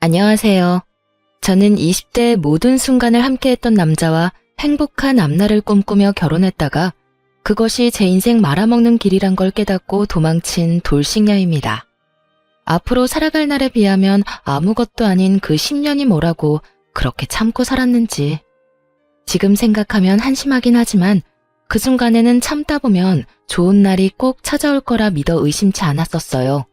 안녕하세요. 저는 20대 모든 순간을 함께했던 남자와 행복한 앞날을 꿈꾸며 결혼했다가 그것이 제 인생 말아먹는 길이란 걸 깨닫고 도망친 돌싱녀입니다. 앞으로 살아갈 날에 비하면 아무것도 아닌 그 10년이 뭐라고 그렇게 참고 살았는지. 지금 생각하면 한심하긴 하지만 그 순간에는 참다 보면 좋은 날이 꼭 찾아올 거라 믿어 의심치 않았었어요.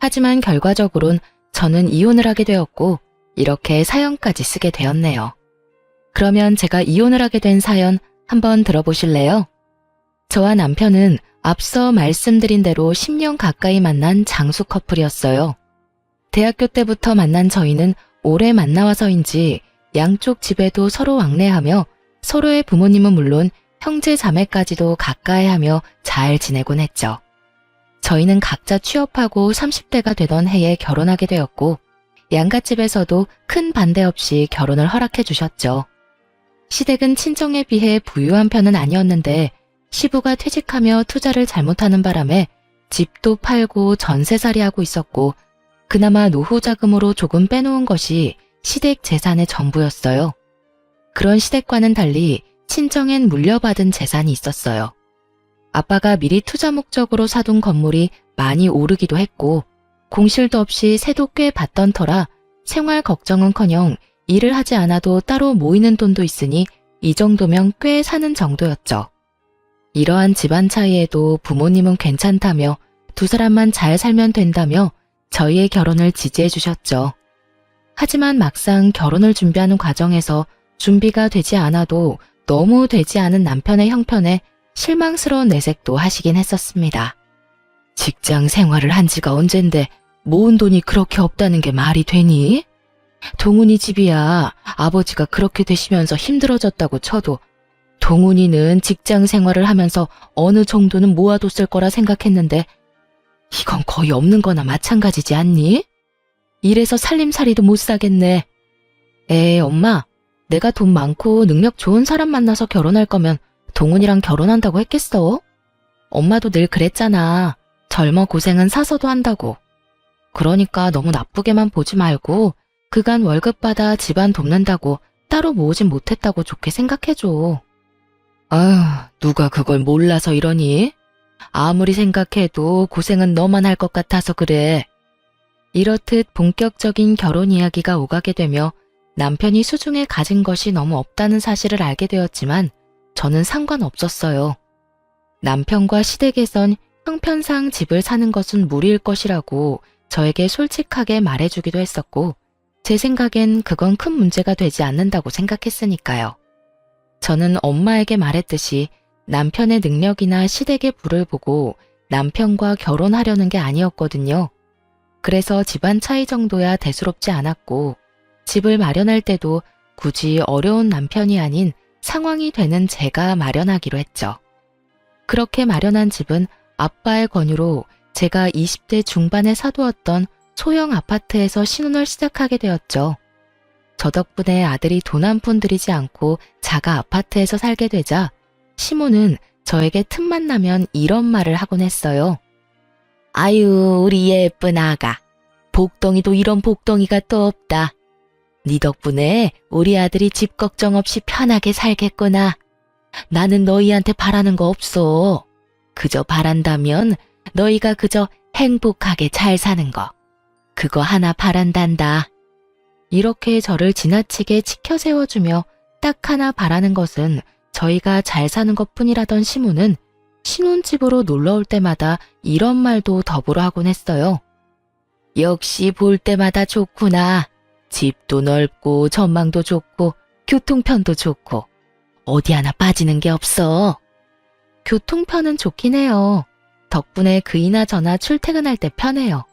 하지만 결과적으론 저는 이혼을 하게 되었고 이렇게 사연까지 쓰게 되었네요. 그러면 제가 이혼을 하게 된 사연 한번 들어보실래요? 저와 남편은 앞서 말씀드린 대로 10년 가까이 만난 장수 커플이었어요. 대학교 때부터 만난 저희는 오래 만나와서인지 양쪽 집에도 서로 왕래하며 서로의 부모님은 물론 형제 자매까지도 가까이하며 잘 지내곤 했죠. 저희는 각자 취업하고 30대가 되던 해에 결혼하게 되었고 양갓집에서도 큰 반대 없이 결혼을 허락해 주셨죠. 시댁은 친정에 비해 부유한 편은 아니었는데 시부가 퇴직하며 투자를 잘못하는 바람에 집도 팔고 전세살이 하고 있었고 그나마 노후 자금으로 조금 빼놓은 것이 시댁 재산의 전부였어요. 그런 시댁과는 달리 친정엔 물려받은 재산이 있었어요. 아빠가 미리 투자 목적으로 사둔 건물이 많이 오르기도 했고 공실도 없이 세도 꽤 받던 터라 생활 걱정은커녕 일을 하지 않아도 따로 모이는 돈도 있으니 이 정도면 꽤 사는 정도였죠. 이러한 집안 차이에도 부모님은 괜찮다며 두 사람만 잘 살면 된다며 저희의 결혼을 지지해 주셨죠. 하지만 막상 결혼을 준비하는 과정에서 준비가 되지 않아도 너무 되지 않은 남편의 형편에 실망스러운 내색도 하시긴 했었습니다. 직장 생활을 한 지가 언젠데 모은 돈이 그렇게 없다는 게 말이 되니? 동훈이 집이야 아버지가 그렇게 되시면서 힘들어졌다고 쳐도 동훈이는 직장 생활을 하면서 어느 정도는 모아뒀을 거라 생각했는데 이건 거의 없는 거나 마찬가지지 않니? 이래서 살림살이도 못 사겠네. 엄마, 내가 돈 많고 능력 좋은 사람 만나서 결혼할 거면 동훈이랑 결혼한다고 했겠어? 엄마도 늘 그랬잖아. 젊어 고생은 사서도 한다고. 그러니까 너무 나쁘게만 보지 말고 그간 월급 받아 집안 돕는다고 따로 모으진 못했다고 좋게 생각해줘. 아휴, 누가 그걸 몰라서 이러니? 아무리 생각해도 고생은 너만 할 것 같아서 그래. 이렇듯 본격적인 결혼 이야기가 오가게 되며 남편이 수중에 가진 것이 너무 없다는 사실을 알게 되었지만 저는 상관없었어요. 남편과 시댁에선 형편상 집을 사는 것은 무리일 것이라고 저에게 솔직하게 말해주기도 했었고 제 생각엔 그건 큰 문제가 되지 않는다고 생각했으니까요. 저는 엄마에게 말했듯이 남편의 능력이나 시댁의 부를 보고 남편과 결혼하려는 게 아니었거든요. 그래서 집안 차이 정도야 대수롭지 않았고 집을 마련할 때도 굳이 어려운 남편이 아닌 상황이 되는 제가 마련하기로 했죠. 그렇게 마련한 집은 아빠의 권유로 제가 20대 중반에 사두었던 소형 아파트에서 신혼을 시작하게 되었죠. 저 덕분에 아들이 돈 한 푼 들이지 않고 자가 아파트에서 살게 되자 시모는 저에게 틈만 나면 이런 말을 하곤 했어요. 아유, 우리 예쁜 아가. 복덩이도 이런 복덩이가 또 없다. 네 덕분에 우리 아들이 집 걱정 없이 편하게 살겠구나. 나는 너희한테 바라는 거 없어. 그저 바란다면 너희가 그저 행복하게 잘 사는 거. 그거 하나 바란단다. 이렇게 저를 지나치게 치켜 세워주며 딱 하나 바라는 것은 저희가 잘 사는 것뿐이라던 시모는 신혼집으로 놀러올 때마다 이런 말도 더불어 하곤 했어요. 역시 볼 때마다 좋구나. 집도 넓고 전망도 좋고 교통편도 좋고 어디 하나 빠지는 게 없어. 교통편은 좋긴 해요. 덕분에 그이나 저나 출퇴근할 때 편해요.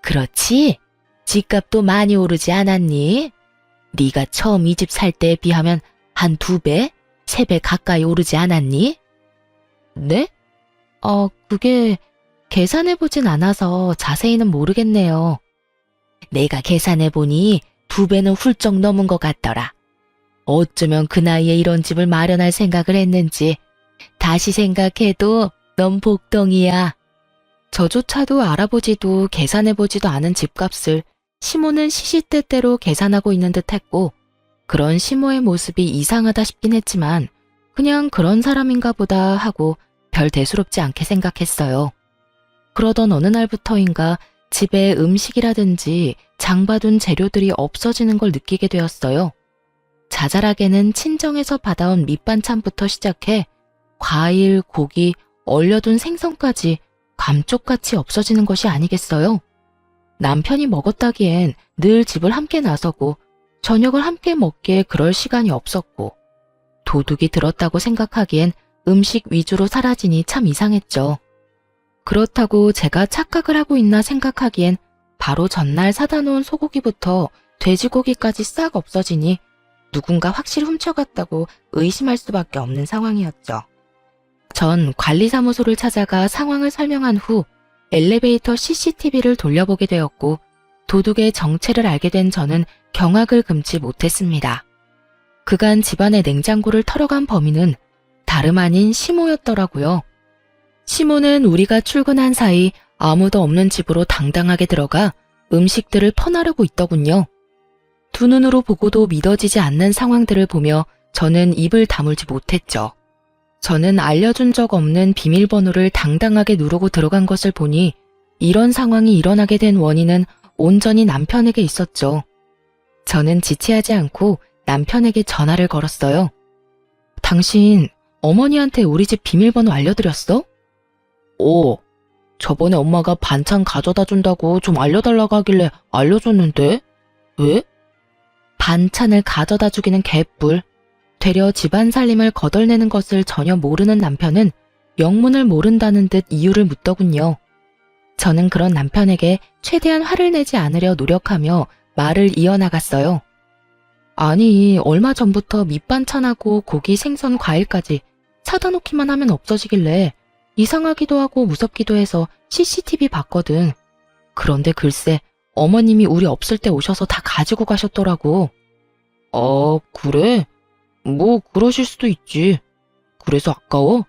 그렇지? 집값도 많이 오르지 않았니? 네가 처음 이 집 살 때에 비하면 한 2배, 3배 가까이 오르지 않았니? 네? 그게 계산해보진 않아서 자세히는 모르겠네요. 내가 계산해보니 2배는 훌쩍 넘은 것 같더라. 어쩌면 그 나이에 이런 집을 마련할 생각을 했는지 다시 생각해도 넌 복덩이야. 저조차도 알아보지도 계산해보지도 않은 집값을 시모는 시시때때로 계산하고 있는 듯 했고, 그런 시모의 모습이 이상하다 싶긴 했지만 그냥 그런 사람인가 보다 하고 별 대수롭지 않게 생각했어요. 그러던 어느 날부터인가 집에 음식이라든지 장봐둔 재료들이 없어지는 걸 느끼게 되었어요. 자잘하게는 친정에서 받아온 밑반찬부터 시작해 과일, 고기, 얼려둔 생선까지 감쪽같이 없어지는 것이 아니겠어요? 남편이 먹었다기엔 늘 집을 함께 나서고 저녁을 함께 먹기에 그럴 시간이 없었고, 도둑이 들었다고 생각하기엔 음식 위주로 사라지니 참 이상했죠. 그렇다고 제가 착각을 하고 있나 생각하기엔 바로 전날 사다 놓은 소고기부터 돼지고기까지 싹 없어지니 누군가 확실히 훔쳐갔다고 의심할 수밖에 없는 상황이었죠. 전 관리사무소를 찾아가 상황을 설명한 후 엘리베이터 CCTV를 돌려보게 되었고, 도둑의 정체를 알게 된 저는 경악을 금치 못했습니다. 그간 집안의 냉장고를 털어간 범인은 다름 아닌 시모였더라고요. 시모는 우리가 출근한 사이 아무도 없는 집으로 당당하게 들어가 음식들을 퍼나르고 있더군요. 두 눈으로 보고도 믿어지지 않는 상황들을 보며 저는 입을 다물지 못했죠. 저는 알려준 적 없는 비밀번호를 당당하게 누르고 들어간 것을 보니 이런 상황이 일어나게 된 원인은 온전히 남편에게 있었죠. 저는 지체하지 않고 남편에게 전화를 걸었어요. 당신 어머니한테 우리 집 비밀번호 알려드렸어? 저번에 엄마가 반찬 가져다 준다고 좀 알려달라고 하길래 알려줬는데? 왜? 반찬을 가져다 주기는 개뿔. 되려 집안 살림을 거덜내는 것을 전혀 모르는 남편은 영문을 모른다는 듯 이유를 묻더군요. 저는 그런 남편에게 최대한 화를 내지 않으려 노력하며 말을 이어나갔어요. 아니, 얼마 전부터 밑반찬하고 고기, 생선, 과일까지 사다 놓기만 하면 없어지길래 이상하기도 하고 무섭기도 해서 CCTV 봤거든. 그런데 글쎄 어머님이 우리 없을 때 오셔서 다 가지고 가셨더라고. 그래? 뭐 그러실 수도 있지. 그래서 아까워?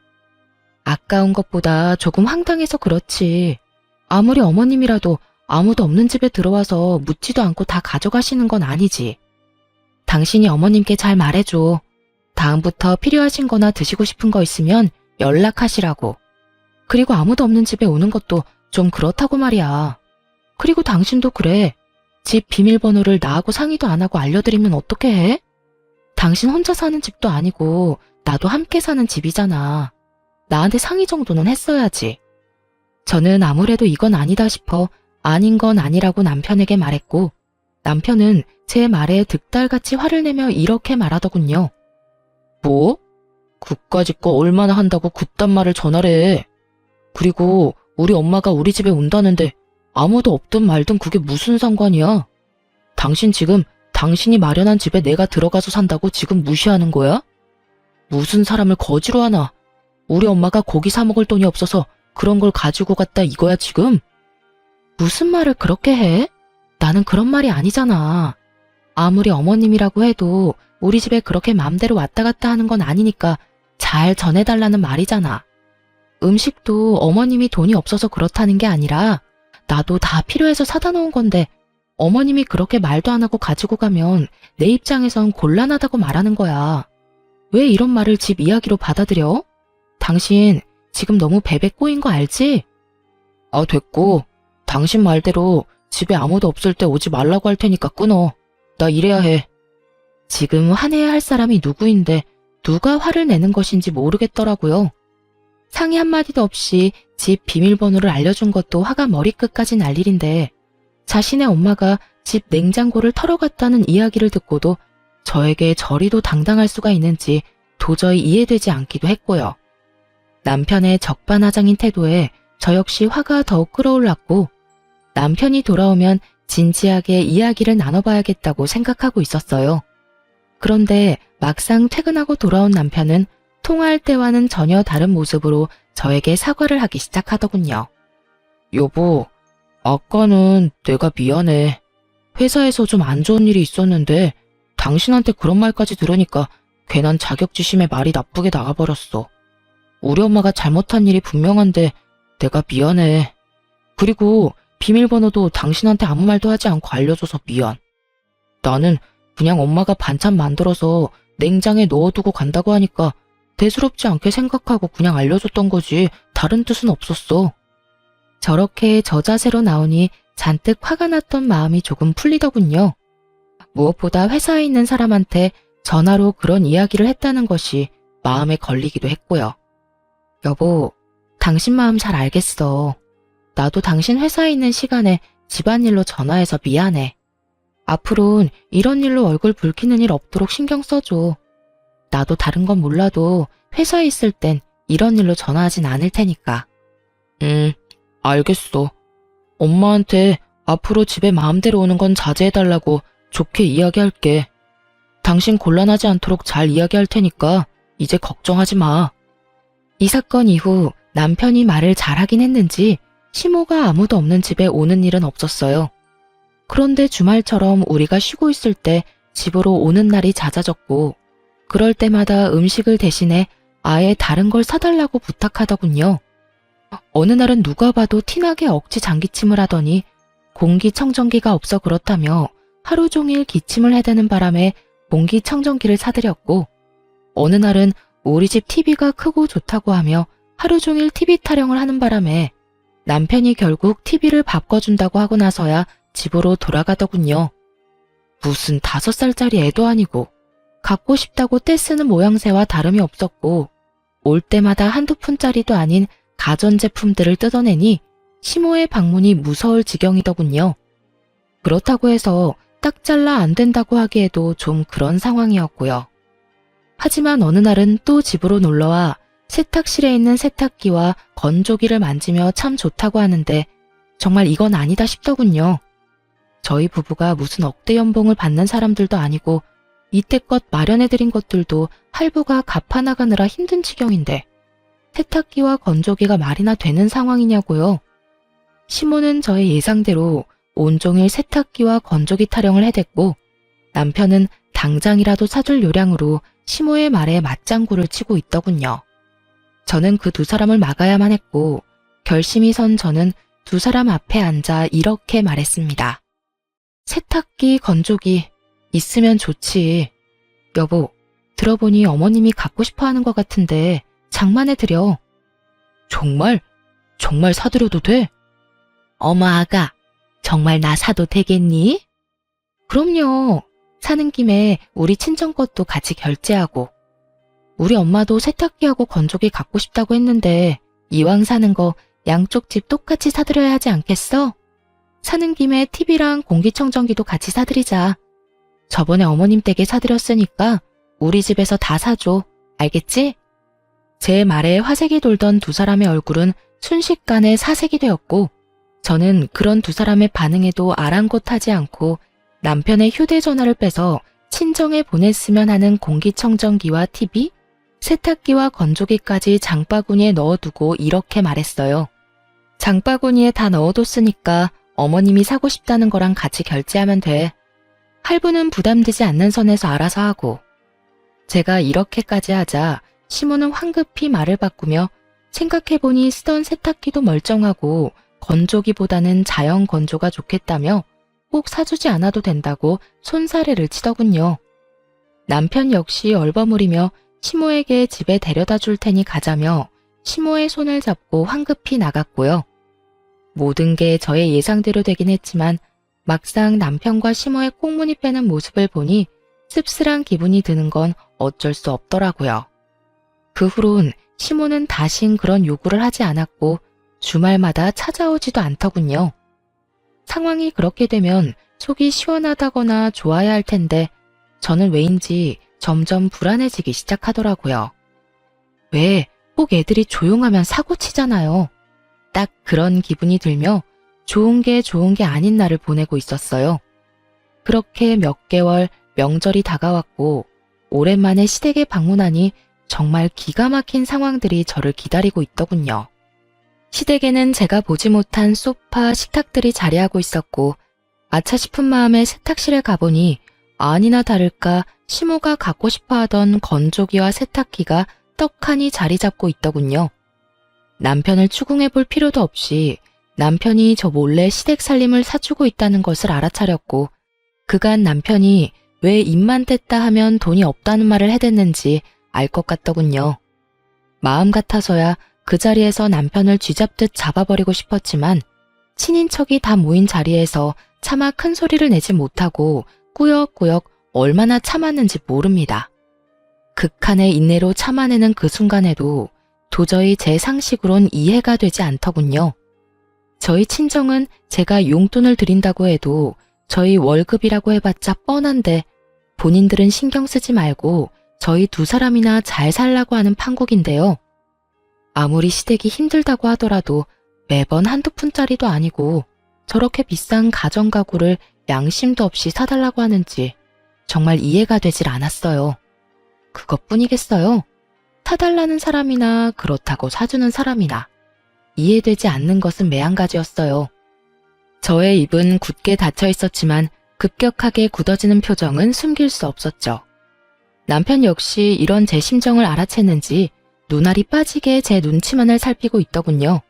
아까운 것보다 조금 황당해서 그렇지. 아무리 어머님이라도 아무도 없는 집에 들어와서 묻지도 않고 다 가져가시는 건 아니지. 당신이 어머님께 잘 말해줘. 다음부터 필요하신 거나 드시고 싶은 거 있으면 연락하시라고. 그리고 아무도 없는 집에 오는 것도 좀 그렇다고 말이야. 그리고 당신도 그래. 집 비밀번호를 나하고 상의도 안 하고 알려드리면 어떻게 해? 당신 혼자 사는 집도 아니고 나도 함께 사는 집이잖아. 나한테 상의 정도는 했어야지. 저는 아무래도 이건 아니다 싶어 아닌 건 아니라고 남편에게 말했고, 남편은 제 말에 득달같이 화를 내며 이렇게 말하더군요. 뭐? 그까짓 거 얼마나 한다고 그딴 말을 전하래. 그리고 우리 엄마가 우리 집에 온다는데 아무도 없든 말든 그게 무슨 상관이야? 당신 지금 당신이 마련한 집에 내가 들어가서 산다고 지금 무시하는 거야? 무슨 사람을 거지로 하나? 우리 엄마가 고기 사 먹을 돈이 없어서 그런 걸 가지고 갔다 이거야 지금? 무슨 말을 그렇게 해? 나는 그런 말이 아니잖아. 아무리 어머님이라고 해도 우리 집에 그렇게 맘대로 왔다 갔다 하는 건 아니니까 잘 전해달라는 말이잖아. 음식도 어머님이 돈이 없어서 그렇다는 게 아니라 나도 다 필요해서 사다 놓은 건데 어머님이 그렇게 말도 안 하고 가지고 가면 내 입장에선 곤란하다고 말하는 거야. 왜 이런 말을 집 이야기로 받아들여? 당신 지금 너무 베베 꼬인 거 알지? 됐고. 당신 말대로 집에 아무도 없을 때 오지 말라고 할 테니까 끊어. 나 일해야 해. 지금 화내야 할 사람이 누구인데 누가 화를 내는 것인지 모르겠더라고요. 상의 한마디도 없이 집 비밀번호를 알려준 것도 화가 머리끝까지 날 일인데 자신의 엄마가 집 냉장고를 털어갔다는 이야기를 듣고도 저에게 저리도 당당할 수가 있는지 도저히 이해되지 않기도 했고요. 남편의 적반하장인 태도에 저 역시 화가 더욱 끌어올랐고, 남편이 돌아오면 진지하게 이야기를 나눠봐야겠다고 생각하고 있었어요. 그런데 막상 퇴근하고 돌아온 남편은 통화할 때와는 전혀 다른 모습으로 저에게 사과를 하기 시작하더군요. 여보, 아까는 내가 미안해. 회사에서 좀 안 좋은 일이 있었는데 당신한테 그런 말까지 들으니까 괜한 자격지심에 말이 나쁘게 나가버렸어. 우리 엄마가 잘못한 일이 분명한데 내가 미안해. 그리고 비밀번호도 당신한테 아무 말도 하지 않고 알려줘서 미안. 나는 그냥 엄마가 반찬 만들어서 냉장에 넣어두고 간다고 하니까 대수롭지 않게 생각하고 그냥 알려줬던 거지 다른 뜻은 없었어. 저렇게 저자세로 나오니 잔뜩 화가 났던 마음이 조금 풀리더군요. 무엇보다 회사에 있는 사람한테 전화로 그런 이야기를 했다는 것이 마음에 걸리기도 했고요. 여보, 당신 마음 잘 알겠어. 나도 당신 회사에 있는 시간에 집안일로 전화해서 미안해. 앞으론 이런 일로 얼굴 붉히는 일 없도록 신경 써줘. 나도 다른 건 몰라도 회사에 있을 땐 이런 일로 전화하진 않을 테니까. 알겠어. 엄마한테 앞으로 집에 마음대로 오는 건 자제해달라고 좋게 이야기할게. 당신 곤란하지 않도록 잘 이야기할 테니까 이제 걱정하지 마. 이 사건 이후 남편이 말을 잘하긴 했는지 시모가 아무도 없는 집에 오는 일은 없었어요. 그런데 주말처럼 우리가 쉬고 있을 때 집으로 오는 날이 잦아졌고 그럴 때마다 음식을 대신해 아예 다른 걸 사달라고 부탁하더군요. 어느 날은 누가 봐도 티나게 억지 장기침을 하더니 공기청정기가 없어 그렇다며 하루 종일 기침을 해대는 바람에 공기청정기를 사드렸고 어느 날은 우리 집 TV가 크고 좋다고 하며 하루 종일 TV 타령을 하는 바람에 남편이 결국 TV를 바꿔준다고 하고 나서야 집으로 돌아가더군요. 무슨 5살짜리 애도 아니고 갖고 싶다고 떼쓰는 모양새와 다름이 없었고 올 때마다 한두 푼짜리도 아닌 가전제품들을 뜯어내니 시모의 방문이 무서울 지경이더군요. 그렇다고 해서 딱 잘라 안 된다고 하기에도 좀 그런 상황이었고요. 하지만 어느 날은 또 집으로 놀러와 세탁실에 있는 세탁기와 건조기를 만지며 참 좋다고 하는데 정말 이건 아니다 싶더군요. 저희 부부가 무슨 억대 연봉을 받는 사람들도 아니고 이때껏 마련해드린 것들도 할부가 갚아나가느라 힘든 지경인데 세탁기와 건조기가 말이나 되는 상황이냐고요. 시모는 저의 예상대로 온종일 세탁기와 건조기 타령을 해댔고 남편은 당장이라도 사줄 요량으로 시모의 말에 맞장구를 치고 있더군요. 저는 그 두 사람을 막아야만 했고 결심이 선 저는 두 사람 앞에 앉아 이렇게 말했습니다. 세탁기, 건조기 있으면 좋지. 여보, 들어보니 어머님이 갖고 싶어 하는 것 같은데 장만해드려. 정말? 정말 사드려도 돼? 어머 아가, 정말 나 사도 되겠니? 그럼요. 사는 김에 우리 친정 것도 같이 결제하고. 우리 엄마도 세탁기하고 건조기 갖고 싶다고 했는데 이왕 사는 거 양쪽 집 똑같이 사드려야 하지 않겠어? 사는 김에 TV랑 공기청정기도 같이 사드리자. 저번에 어머님 댁에 사드렸으니까 우리 집에서 다 사줘. 알겠지? 제 말에 화색이 돌던 두 사람의 얼굴은 순식간에 사색이 되었고 저는 그런 두 사람의 반응에도 아랑곳하지 않고 남편의 휴대전화를 빼서 친정에 보냈으면 하는 공기청정기와 TV, 세탁기와 건조기까지 장바구니에 넣어두고 이렇게 말했어요. 장바구니에 다 넣어뒀으니까 어머님이 사고 싶다는 거랑 같이 결제하면 돼. 할부는 부담되지 않는 선에서 알아서 하고. 제가 이렇게까지 하자 시모는 황급히 말을 바꾸며 생각해보니 쓰던 세탁기도 멀쩡하고 건조기보다는 자연 건조가 좋겠다며 꼭 사주지 않아도 된다고 손사래를 치더군요. 남편 역시 얼버무리며 시모에게 집에 데려다 줄 테니 가자며 시모의 손을 잡고 황급히 나갔고요. 모든 게 저의 예상대로 되긴 했지만 막상 남편과 시모의 꽁무니 빼는 모습을 보니 씁쓸한 기분이 드는 건 어쩔 수 없더라고요. 그 후론 시모는 다신 그런 요구를 하지 않았고 주말마다 찾아오지도 않더군요. 상황이 그렇게 되면 속이 시원하다거나 좋아야 할 텐데 저는 왜인지 점점 불안해지기 시작하더라고요. 왜 꼭 애들이 조용하면 사고치잖아요. 딱 그런 기분이 들며 좋은 게 아닌 날을 보내고 있었어요. 그렇게 몇 개월 명절이 다가왔고 오랜만에 시댁에 방문하니 정말 기가 막힌 상황들이 저를 기다리고 있더군요. 시댁에는 제가 보지 못한 소파, 식탁들이 자리하고 있었고 아차 싶은 마음에 세탁실에 가보니 아니나 다를까 시모가 갖고 싶어하던 건조기와 세탁기가 떡하니 자리 잡고 있더군요. 남편을 추궁해 볼 필요도 없이 남편이 저 몰래 시댁 살림을 사주고 있다는 것을 알아차렸고 그간 남편이 왜 입만 뗐다 하면 돈이 없다는 말을 해댔는지 알 것 같더군요. 마음 같아서야 그 자리에서 남편을 쥐잡듯 잡아버리고 싶었지만 친인척이 다 모인 자리에서 차마 큰 소리를 내지 못하고 꾸역꾸역 얼마나 참았는지 모릅니다. 극한의 인내로 참아내는 그 순간에도 도저히 제 상식으론 이해가 되지 않더군요. 저희 친정은 제가 용돈을 드린다고 해도 저희 월급이라고 해봤자 뻔한데 본인들은 신경 쓰지 말고 저희 두 사람이나 잘 살라고 하는 판국인데요. 아무리 시댁이 힘들다고 하더라도 매번 한두 푼짜리도 아니고 저렇게 비싼 가전가구를 양심도 없이 사달라고 하는지 정말 이해가 되질 않았어요. 그것뿐이겠어요. 사달라는 사람이나 그렇다고 사주는 사람이나 이해되지 않는 것은 매한가지였어요. 저의 입은 굳게 닫혀 있었지만 급격하게 굳어지는 표정은 숨길 수 없었죠. 남편 역시 이런 제 심정을 알아챘는지 눈알이 빠지게 제 눈치만을 살피고 있더군요.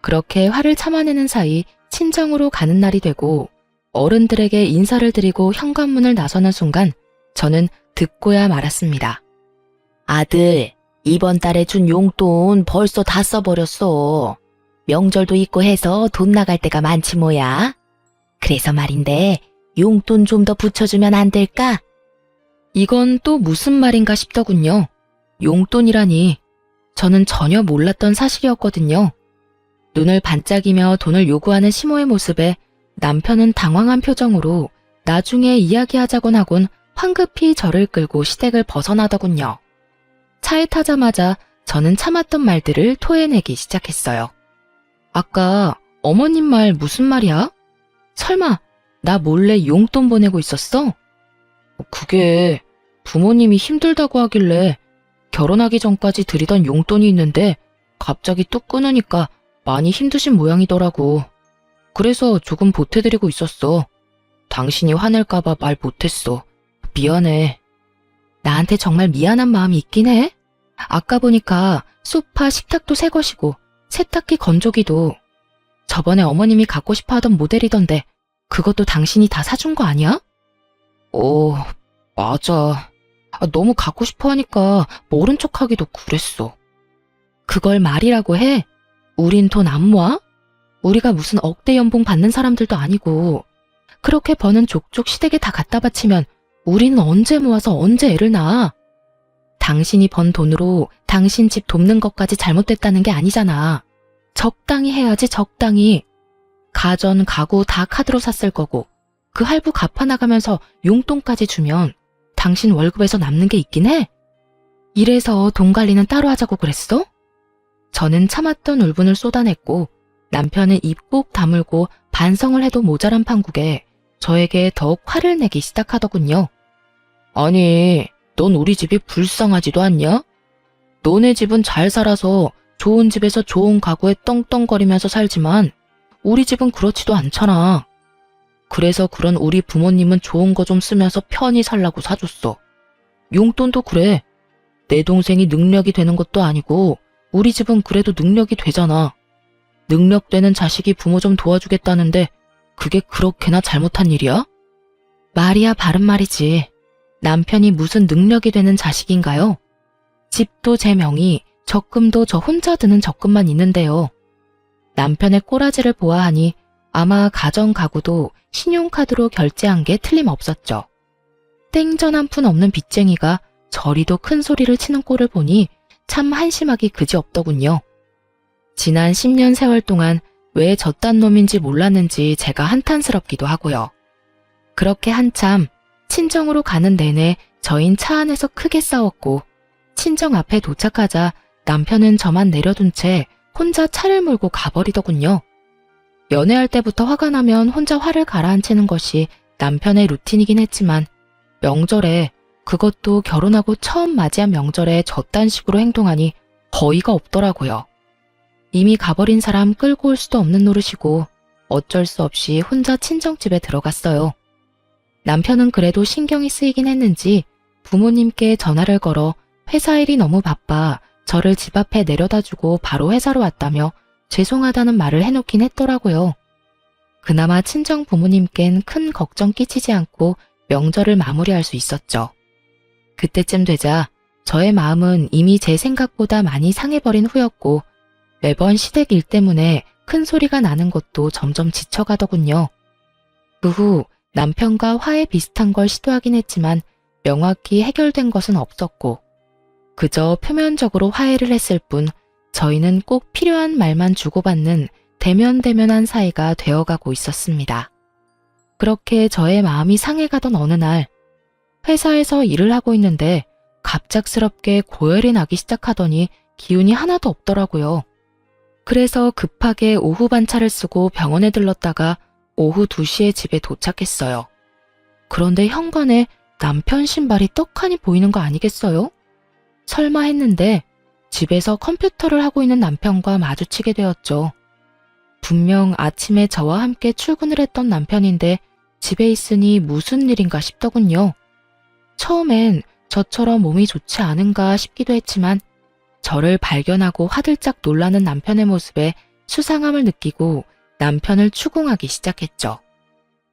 그렇게 화를 참아내는 사이 친정으로 가는 날이 되고 어른들에게 인사를 드리고 현관문을 나서는 순간 저는 듣고야 말았습니다. 아들, 이번 달에 준 용돈 벌써 다 써버렸어. 명절도 있고 해서 돈 나갈 때가 많지 뭐야. 그래서 말인데 용돈 좀 더 붙여주면 안 될까? 이건 또 무슨 말인가 싶더군요. 용돈이라니 저는 전혀 몰랐던 사실이었거든요. 눈을 반짝이며 돈을 요구하는 시모의 모습에 남편은 당황한 표정으로 나중에 이야기하자곤 하곤 황급히 저를 끌고 시댁을 벗어나더군요. 차에 타자마자 저는 참았던 말들을 토해내기 시작했어요. 아까 어머님 말 무슨 말이야? 설마 나 몰래 용돈 보내고 있었어? 그게 부모님이 힘들다고 하길래 결혼하기 전까지 드리던 용돈이 있는데 갑자기 뚝 끊으니까 많이 힘드신 모양이더라고. 그래서 조금 보태드리고 있었어. 당신이 화낼까봐 말 못했어. 미안해. 나한테 정말 미안한 마음이 있긴 해. 아까 보니까 소파, 식탁도 새 것이고 세탁기, 건조기도 저번에 어머님이 갖고 싶어 하던 모델이던데 그것도 당신이 다 사준 거 아니야? 맞아. 너무 갖고 싶어 하니까 모른 척하기도 그랬어. 그걸 말이라고 해? 우린 돈 안 모아? 우리가 무슨 억대 연봉 받는 사람들도 아니고 그렇게 버는 족족 시댁에 다 갖다 바치면 우리는 언제 모아서 언제 애를 낳아? 당신이 번 돈으로 당신 집 돕는 것까지 잘못됐다는 게 아니잖아. 적당히 해야지, 적당히. 가전, 가구 다 카드로 샀을 거고 그 할부 갚아나가면서 용돈까지 주면 당신 월급에서 남는 게 있긴 해? 이래서 돈 관리는 따로 하자고 그랬어? 저는 참았던 울분을 쏟아냈고 남편은 입 꼭 다물고 반성을 해도 모자란 판국에 저에게 더욱 화를 내기 시작하더군요. 아니, 넌 우리 집이 불쌍하지도 않냐? 너네 집은 잘 살아서 좋은 집에서 좋은 가구에 떵떵거리면서 살지만 우리 집은 그렇지도 않잖아. 그래서 그런 우리 부모님은 좋은 거 좀 쓰면서 편히 살라고 사줬어. 용돈도 그래. 내 동생이 능력이 되는 것도 아니고 우리 집은 그래도 능력이 되잖아. 능력되는 자식이 부모 좀 도와주겠다는데 그게 그렇게나 잘못한 일이야? 말이야 바른 말이지. 남편이 무슨 능력이 되는 자식인가요? 집도 제 명의, 적금도 저 혼자 드는 적금만 있는데요. 남편의 꼬라지를 보아하니 아마 가전 가구도 신용카드로 결제한 게 틀림없었죠. 땡전 한 푼 없는 빚쟁이가 저리도 큰 소리를 치는 꼴을 보니 참 한심하기 그지없더군요. 지난 10년 세월 동안 왜 저딴 놈인지 몰랐는지 제가 한탄스럽기도 하고요. 그렇게 한참 친정으로 가는 내내 저흰 차 안에서 크게 싸웠고 친정 앞에 도착하자 남편은 저만 내려둔 채 혼자 차를 몰고 가버리더군요. 연애할 때부터 화가 나면 혼자 화를 가라앉히는 것이 남편의 루틴이긴 했지만 명절에, 그것도 결혼하고 처음 맞이한 명절에 저딴 식으로 행동하니 어이가 없더라고요. 이미 가버린 사람 끌고 올 수도 없는 노릇이고 어쩔 수 없이 혼자 친정집에 들어갔어요. 남편은 그래도 신경이 쓰이긴 했는지 부모님께 전화를 걸어 회사 일이 너무 바빠 저를 집 앞에 내려다주고 바로 회사로 왔다며 죄송하다는 말을 해놓긴 했더라고요. 그나마 친정 부모님께는 큰 걱정 끼치지 않고 명절을 마무리할 수 있었죠. 그때쯤 되자 저의 마음은 이미 제 생각보다 많이 상해버린 후였고 매번 시댁 일 때문에 큰 소리가 나는 것도 점점 지쳐가더군요. 그 후 남편과 화해 비슷한 걸 시도하긴 했지만 명확히 해결된 것은 없었고 그저 표면적으로 화해를 했을 뿐 저희는 꼭 필요한 말만 주고받는 대면대면한 사이가 되어가고 있었습니다. 그렇게 저의 마음이 상해가던 어느 날 회사에서 일을 하고 있는데 갑작스럽게 고열이 나기 시작하더니 기운이 하나도 없더라고요. 그래서 급하게 오후 반차를 쓰고 병원에 들렀다가 오후 2시에 집에 도착했어요. 그런데 현관에 남편 신발이 떡하니 보이는 거 아니겠어요? 설마 했는데 집에서 컴퓨터를 하고 있는 남편과 마주치게 되었죠. 분명 아침에 저와 함께 출근을 했던 남편인데 집에 있으니 무슨 일인가 싶더군요. 처음엔 저처럼 몸이 좋지 않은가 싶기도 했지만 저를 발견하고 화들짝 놀라는 남편의 모습에 수상함을 느끼고 남편을 추궁하기 시작했죠.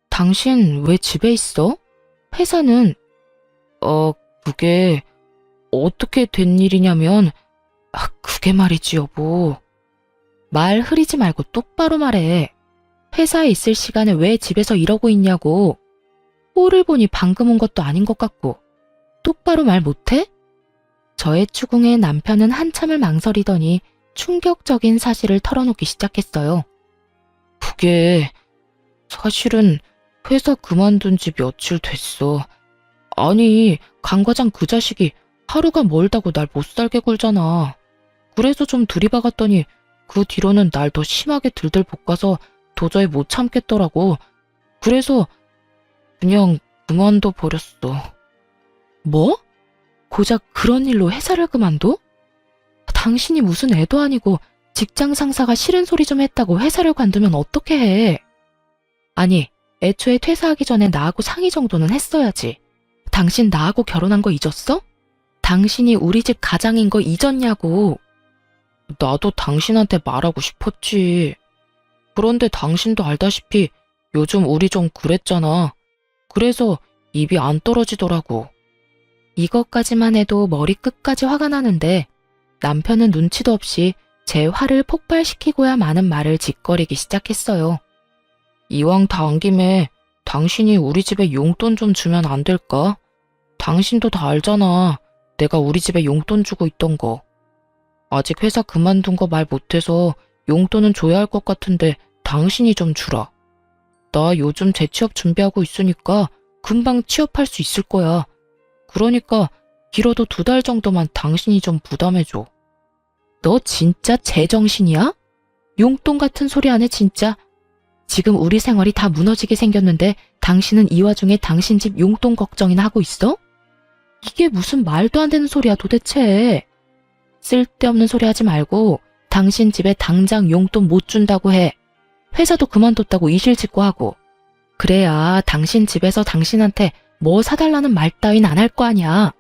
당신 왜 집에 있어? 회사는? 그게 어떻게 된 일이냐면 그게 말이지 여보. 말 흐리지 말고 똑바로 말해. 회사에 있을 시간에 왜 집에서 이러고 있냐고. 꼴을 보니 방금 온 것도 아닌 것 같고. 똑바로 말 못해? 저의 추궁에 남편은 한참을 망설이더니 충격적인 사실을 털어놓기 시작했어요. 그게 사실은 회사 그만둔 지 며칠 됐어. 아니, 강 과장 그 자식이 하루가 멀다고 날 못 살게 굴잖아. 그래서 좀 들이박았더니 그 뒤로는 날 더 심하게 들들 볶아서 도저히 못 참겠더라고. 그래서 그냥 그만둬 버렸어. 뭐? 고작 그런 일로 회사를 그만둬? 당신이 무슨 애도 아니고 직장 상사가 싫은 소리 좀 했다고 회사를 관두면 어떻게 해? 아니, 애초에 퇴사하기 전에 나하고 상의 정도는 했어야지. 당신 나하고 결혼한 거 잊었어? 당신이 우리 집 가장인 거 잊었냐고. 나도 당신한테 말하고 싶었지. 그런데 당신도 알다시피 요즘 우리 좀 그랬잖아. 그래서 입이 안 떨어지더라고. 이것까지만 해도 머리 끝까지 화가 나는데 남편은 눈치도 없이 제 화를 폭발시키고야 마는 말을 짓거리기 시작했어요. 이왕 다 온 김에 당신이 우리 집에 용돈 좀 주면 안 될까? 당신도 다 알잖아. 내가 우리 집에 용돈 주고 있던 거. 아직 회사 그만둔 거 말 못해서 용돈은 줘야 할 것 같은데 당신이 좀 주라. 나 요즘 재취업 준비하고 있으니까 금방 취업할 수 있을 거야. 그러니까 길어도 2달 정도만 당신이 좀 부담해줘. 너 진짜 제정신이야? 용돈 같은 소리 안 해 진짜. 지금 우리 생활이 다 무너지게 생겼는데 당신은 이 와중에 당신 집 용돈 걱정이나 하고 있어? 이게 무슨 말도 안 되는 소리야 도대체. 쓸데없는 소리 하지 말고 당신 집에 당장 용돈 못 준다고 해. 회사도 그만뒀다고 이실직고 하고. 그래야 당신 집에서 당신한테 뭐 사달라는 말 따윈 안 할 거 아니야.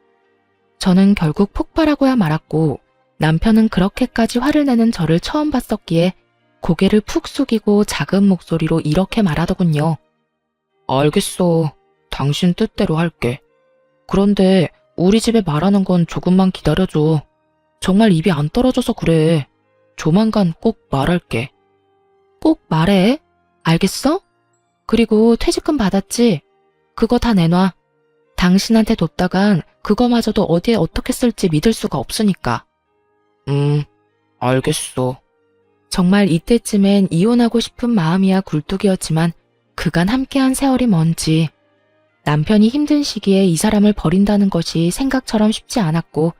저는 결국 폭발하고야 말았고 남편은 그렇게까지 화를 내는 저를 처음 봤었기에 고개를 푹 숙이고 작은 목소리로 이렇게 말하더군요. 알겠어. 당신 뜻대로 할게. 그런데 우리 집에 말하는 건 조금만 기다려줘. 정말 입이 안 떨어져서 그래. 조만간 꼭 말할게. 꼭 말해. 알겠어? 그리고 퇴직금 받았지? 그거 다 내놔. 당신한테 뒀다간 그거마저도 어디에 어떻게 쓸지 믿을 수가 없으니까. 알겠어. 정말 이때쯤엔 이혼하고 싶은 마음이야 굴뚝이었지만 그간 함께한 세월이 뭔지. 남편이 힘든 시기에 이 사람을 버린다는 것이 생각처럼 쉽지 않았고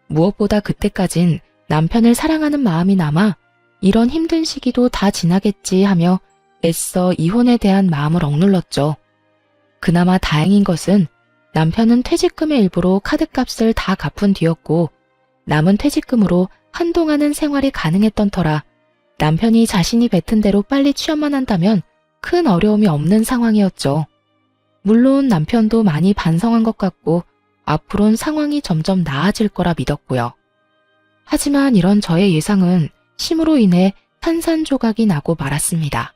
무엇보다 그때까진 남편을 사랑하는 마음이 남아 이런 힘든 시기도 다 지나겠지 하며 애써 이혼에 대한 마음을 억눌렀죠. 그나마 다행인 것은 남편은 퇴직금의 일부로 카드값을 다 갚은 뒤였고 남은 퇴직금으로 한동안은 생활이 가능했던 터라 남편이 자신이 뱉은 대로 빨리 취업만 한다면 큰 어려움이 없는 상황이었죠. 물론 남편도 많이 반성한 것 같고 앞으론 상황이 점점 나아질 거라 믿었고요. 하지만 이런 저의 예상은 심으로 인해 산산조각이 나고 말았습니다.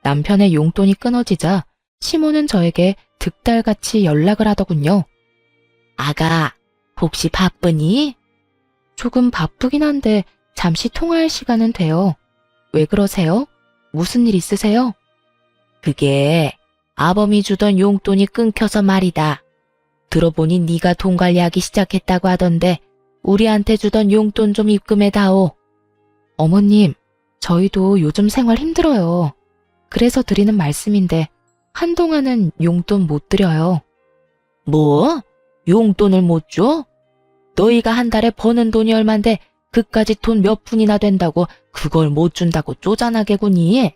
남편의 용돈이 끊어지자 시모는 저에게 득달같이 연락을 하더군요. 아가, 혹시 바쁘니? 조금 바쁘긴 한데 잠시 통화할 시간은 돼요. 왜 그러세요? 무슨 일 있으세요? 그게 아범이 주던 용돈이 끊겨서 말이다. 들어보니 네가 돈 관리하기 시작했다고 하던데 우리한테 주던 용돈 좀 입금해다오. 어머님, 저희도 요즘 생활 힘들어요. 그래서 드리는 말씀인데 한동안은 용돈 못 드려요. 뭐? 용돈을 못 줘? 너희가 한 달에 버는 돈이 얼만데 그까지 돈 몇 푼이나 된다고 그걸 못 준다고 쪼잔하게구니?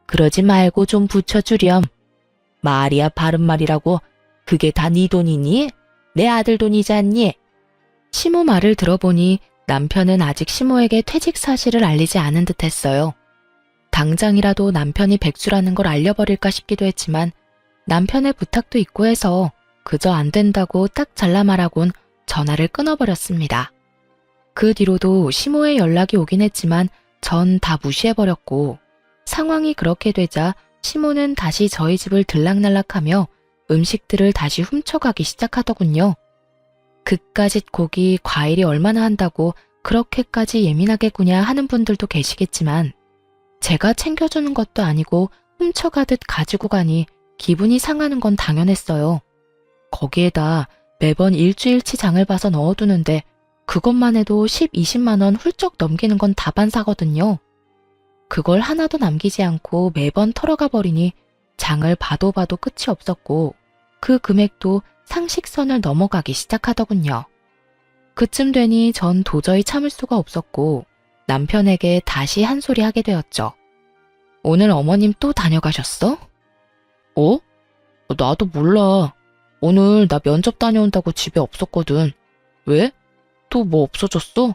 그러지 말고 좀 붙여주렴. 말이야 바른 말이라고. 그게 다 네 돈이니? 내 아들 돈이지 않니? 시모 말을 들어보니 남편은 아직 시모에게 퇴직 사실을 알리지 않은 듯 했어요. 당장이라도 남편이 백수라는 걸 알려버릴까 싶기도 했지만 남편의 부탁도 있고 해서 그저 안 된다고 딱 잘라 말하곤 전화를 끊어버렸습니다. 그 뒤로도 시모의 연락이 오긴 했지만 전 다 무시해버렸고 상황이 그렇게 되자 시모는 다시 저희 집을 들락날락하며 음식들을 다시 훔쳐가기 시작하더군요. 그까짓 고기, 과일이 얼마나 한다고 그렇게까지 예민하게 구냐 하는 분들도 계시겠지만 제가 챙겨주는 것도 아니고 훔쳐가듯 가지고 가니 기분이 상하는 건 당연했어요. 거기에다 매번 일주일치 장을 봐서 넣어두는데 그것만 해도 10, 20만 원 훌쩍 넘기는 건 다반사거든요. 그걸 하나도 남기지 않고 매번 털어가 버리니 장을 봐도 봐도 끝이 없었고 그 금액도 상식선을 넘어가기 시작하더군요. 그쯤 되니 전 도저히 참을 수가 없었고 남편에게 다시 한 소리 하게 되었죠. 오늘 어머님 또 다녀가셨어? 어? 나도 몰라. 오늘 나 면접 다녀온다고 집에 없었거든. 왜? 또 뭐 없어졌어?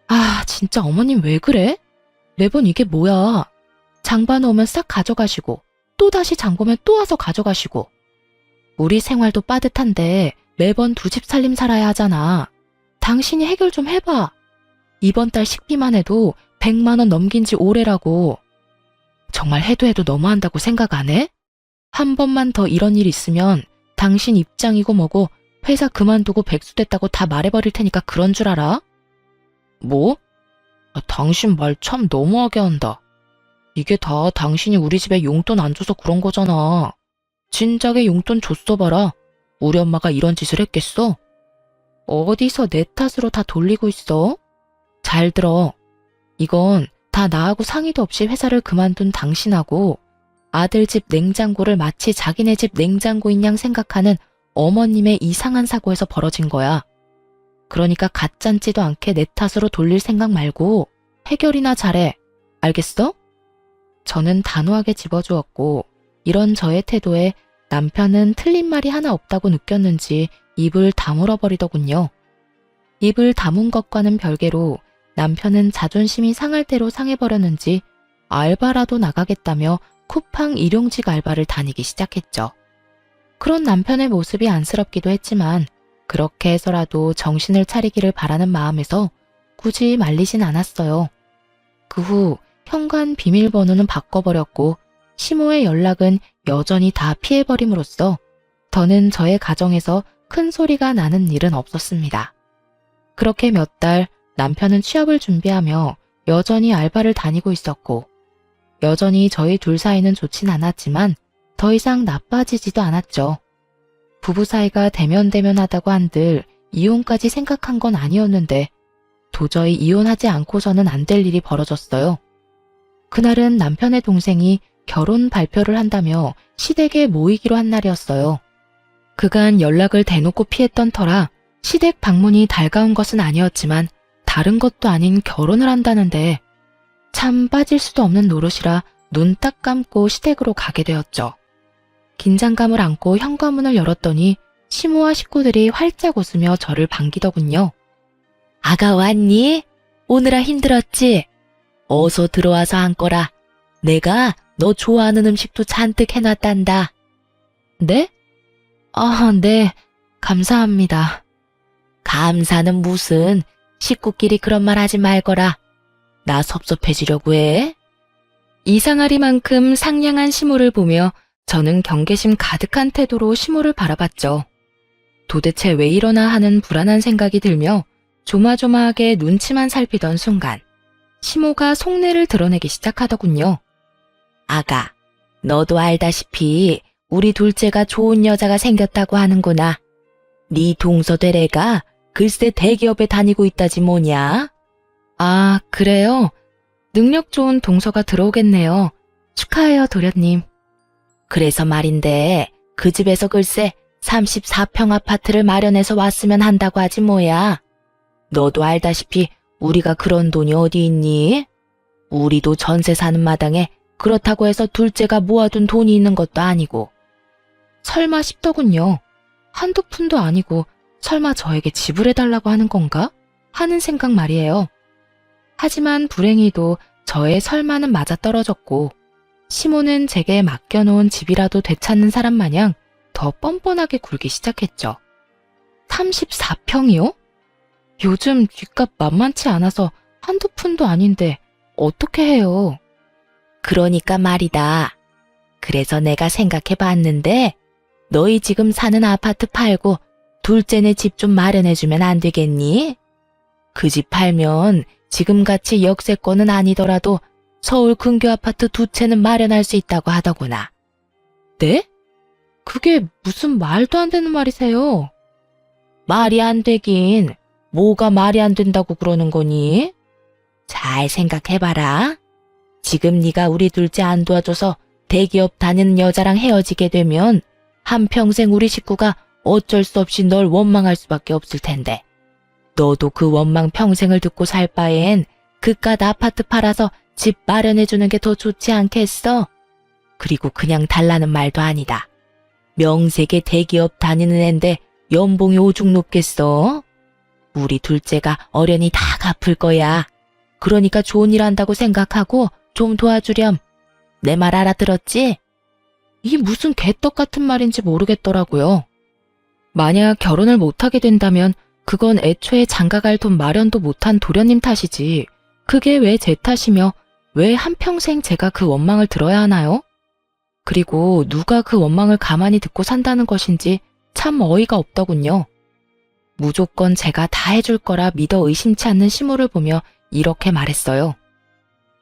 아, 진짜 어머님 왜 그래? 매번 이게 뭐야? 장 봐놓으면 싹 가져가시고 또다시 장 보면 또 와서 가져가시고 우리 생활도 빠듯한데 매번 두 집 살림 살아야 하잖아. 당신이 해결 좀 해봐. 이번 달 식비만 해도 100만 원 넘긴 지 오래라고. 정말 해도 너무한다고 생각 안 해? 한 번만 더 이런 일 있으면 당신 입장이고 뭐고 회사 그만두고 백수 됐다고 다 말해버릴 테니까 그런 줄 알아? 뭐? 당신 말 참 너무하게 한다. 이게 다 당신이 우리 집에 용돈 안 줘서 그런 거잖아. 진작에 용돈 줬어 봐라. 우리 엄마가 이런 짓을 했겠어? 어디서 내 탓으로 다 돌리고 있어? 잘 들어. 이건 다 나하고 상의도 없이 회사를 그만둔 당신하고 아들 집 냉장고를 마치 자기네 집 냉장고인 양 생각하는 어머님의 이상한 사고에서 벌어진 거야. 그러니까 가짠지도 않게 내 탓으로 돌릴 생각 말고 해결이나 잘해. 알겠어? 저는 단호하게 집어주었고 이런 저의 태도에 남편은 틀린 말이 하나 없다고 느꼈는지 입을 다물어 버리더군요. 입을 다문 것과는 별개로 남편은 자존심이 상할 대로 상해버렸는지 알바라도 나가겠다며 쿠팡 일용직 알바를 다니기 시작했죠. 그런 남편의 모습이 안쓰럽기도 했지만 그렇게 해서라도 정신을 차리기를 바라는 마음에서 굳이 말리진 않았어요. 그 후 현관 비밀번호는 바꿔버렸고 시모의 연락은 여전히 다 피해버림으로써 더는 저의 가정에서 큰 소리가 나는 일은 없었습니다. 그렇게 몇 달 남편은 취업을 준비하며 여전히 알바를 다니고 있었고 여전히 저희 둘 사이는 좋진 않았지만 더 이상 나빠지지도 않았죠. 부부 사이가 대면대면하다고 한들 이혼까지 생각한 건 아니었는데 도저히 이혼하지 않고서는 안 될 일이 벌어졌어요. 그날은 남편의 동생이 결혼 발표를 한다며 시댁에 모이기로 한 날이었어요. 그간 연락을 대놓고 피했던 터라 시댁 방문이 달가운 것은 아니었지만 다른 것도 아닌 결혼을 한다는데 참 빠질 수도 없는 노릇이라 눈 딱 감고 시댁으로 가게 되었죠. 긴장감을 안고 현관문을 열었더니 시모와 식구들이 활짝 웃으며 저를 반기더군요. 아가 왔니? 오느라 힘들었지? 어서 들어와서 앉거라. 내가 너 좋아하는 음식도 잔뜩 해놨단다. 네? 아, 네. 감사합니다. 감사는 무슨, 식구끼리 그런 말 하지 말거라. 나 섭섭해지려고 해? 이상하리만큼 상냥한 시모를 보며 저는 경계심 가득한 태도로 시모를 바라봤죠. 도대체 왜 이러나 하는 불안한 생각이 들며 조마조마하게 눈치만 살피던 순간 시모가 속내를 드러내기 시작하더군요. 아가, 너도 알다시피 우리 둘째가 좋은 여자가 생겼다고 하는구나. 네 동서될 애가 글쎄 대기업에 다니고 있다지 뭐냐? 아, 그래요? 능력 좋은 동서가 들어오겠네요. 축하해요, 도련님. 그래서 말인데 그 집에서 글쎄 34평 아파트를 마련해서 왔으면 한다고 하지 뭐야. 너도 알다시피 우리가 그런 돈이 어디 있니? 우리도 전세 사는 마당에 그렇다고 해서 둘째가 모아둔 돈이 있는 것도 아니고. 설마 싶더군요. 한두 푼도 아니고 설마 저에게 지불해달라고 하는 건가? 하는 생각 말이에요. 하지만 불행히도 저의 설마는 맞아떨어졌고 시모는 제게 맡겨놓은 집이라도 되찾는 사람 마냥 더 뻔뻔하게 굴기 시작했죠. 34평이요? 요즘 뒷값 만만치 않아서 한두 푼도 아닌데 어떻게 해요? 그러니까 말이다. 그래서 내가 생각해 봤는데 너희 지금 사는 아파트 팔고 둘째네 집 좀 마련해주면 안 되겠니? 그 집 팔면 지금같이 역세권은 아니더라도 서울 근교 아파트 2채는 마련할 수 있다고 하더구나. 네? 그게 무슨 말도 안 되는 말이세요? 말이 안 되긴 뭐가 말이 안 된다고 그러는 거니? 잘 생각해봐라. 지금 네가 우리 둘째 안 도와줘서 대기업 다니는 여자랑 헤어지게 되면 한평생 우리 식구가 어쩔 수 없이 널 원망할 수밖에 없을 텐데. 너도 그 원망 평생을 듣고 살 바엔 그깟 아파트 팔아서 집 마련해주는 게 더 좋지 않겠어? 그리고 그냥 달라는 말도 아니다. 명색의 대기업 다니는 앤데 연봉이 오죽 높겠어? 우리 둘째가 어련히 다 갚을 거야. 그러니까 좋은 일 한다고 생각하고 좀 도와주렴. 내 말 알아들었지? 이 무슨 개떡 같은 말인지 모르겠더라고요. 만약 결혼을 못하게 된다면 그건 애초에 장가갈 돈 마련도 못한 도련님 탓이지. 그게 왜 제 탓이며 왜 한평생 제가 그 원망을 들어야 하나요? 그리고 누가 그 원망을 가만히 듣고 산다는 것인지 참 어이가 없더군요. 무조건 제가 다 해줄 거라 믿어 의심치 않는 시모를 보며 이렇게 말했어요.